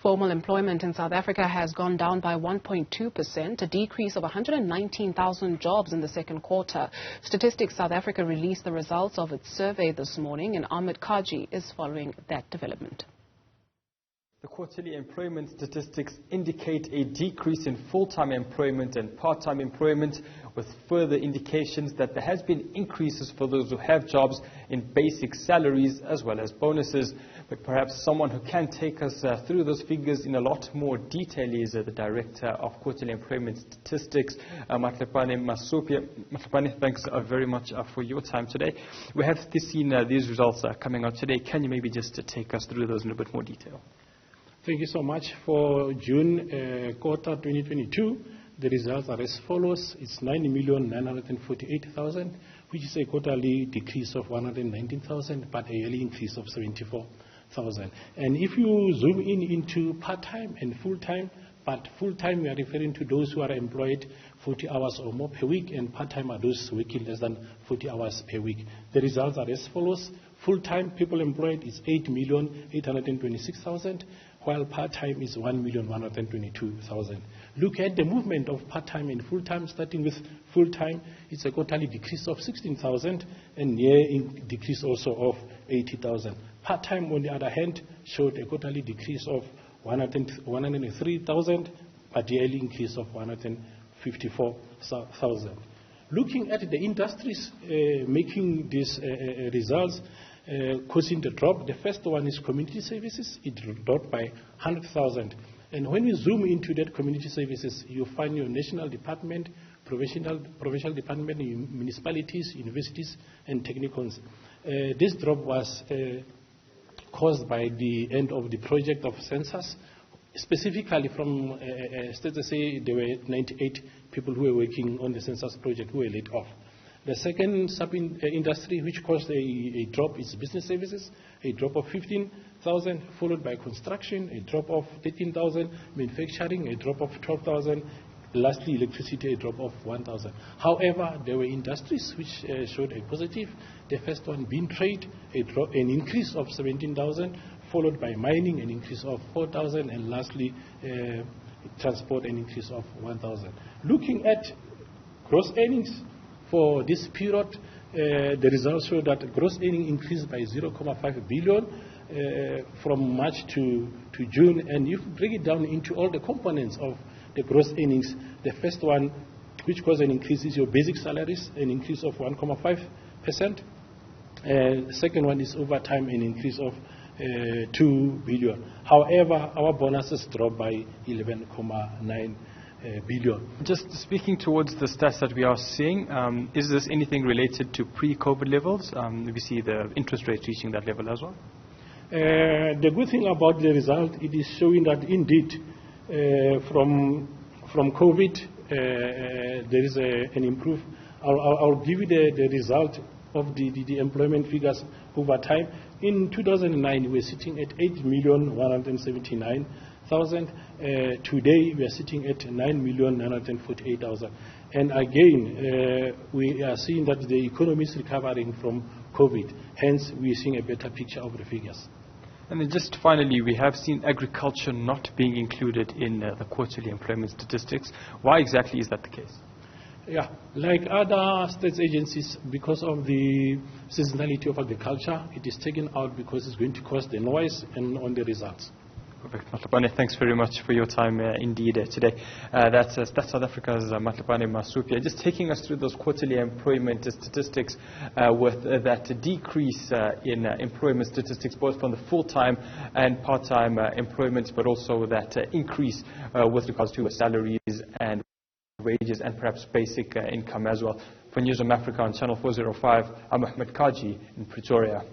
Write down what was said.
Formal employment in South Africa has gone down by 1.2%, a decrease of 119,000 jobs in the second quarter. Statistics South Africa released the results of its survey this morning, and Ahmed Kajee is following that development. The quarterly employment statistics indicate a decrease in full-time employment and part-time employment, with further indications that there has been increases for those who have jobs in basic salaries as well as bonuses. But perhaps someone who can take us through those figures in a lot more detail is the Director of Quarterly Employment Statistics, Matlapane Masupia. Matlapane, thanks very much for your time today. We have seen these results coming out today. Can you maybe just take us through those in a bit more detail? Thank you so much. For June quarter 2022, the results are as follows. It's 9,948,000, which is a quarterly decrease of 119,000, but a yearly increase of 74,000. And if you zoom into part-time and full-time, but full-time we are referring to those who are employed 40 hours or more per week, and part-time are those working less than 40 hours per week. The results are as follows. Full-time people employed is 8,826,000, while part-time is 1,122,000. Look at the movement of part-time and full-time. Starting with full-time, it's a quarterly decrease of 16,000 and year decrease also of 80,000. Part-time, on the other hand, showed a quarterly decrease of 103,000, but yearly increase of 154,000. Looking at the industries making these results, causing the drop, the first one is community services. It dropped by 100,000. And when you zoom into that community services, you find your national department, provincial department, municipalities, universities, and technicals. This drop was caused by the end of the project of census. Specifically from, let's say there were 98 people who were working on the census project who were laid off. The second sub-industry which caused a drop is business services, a drop of 15,000, followed by construction, a drop of 13,000, manufacturing, a drop of 12,000, lastly electricity, a drop of 1,000. However, there were industries which showed a positive. The first one being trade, an increase of 17,000, followed by mining, an increase of 4,000, and lastly transport, an increase of 1,000. Looking at gross earnings for this period, the results show that gross earning increased by 0.5 billion from March to June. And if you break it down into all the components of the gross earnings, the first one, which caused an increase, is your basic salaries, an increase of 1.5%. The second one is overtime, an increase of 2 billion. However, our bonuses dropped by 11.9 billion. Just speaking towards the stats that we are seeing, is this anything related to pre-COVID levels? We see the interest rates reaching that level as well. The good thing about the result, it is showing that indeed from COVID there is an improvement. I'll give you the result of the employment figures over time. In 2009, we were sitting at 8,179,000. Today, we are sitting at 9,948,000. And again, we are seeing that the economy is recovering from COVID. Hence, we are seeing a better picture of the figures. And then just finally, we have seen agriculture not being included in the quarterly employment statistics. Why exactly is that the case? Yeah, like other state agencies, because of the seasonality of agriculture, it is taken out because it's going to cause the noise and on the results. Perfect. Matlapane, thanks very much for your time indeed today. That's South Africa's Matlapane Masupia, just taking us through those quarterly employment statistics with that decrease in employment statistics, both from the full-time and part-time employment, but also that increase with regards to salaries and wages and perhaps basic income as well. For Newzroom Afrika on Channel 405, I'm Ahmed Kajee in Pretoria.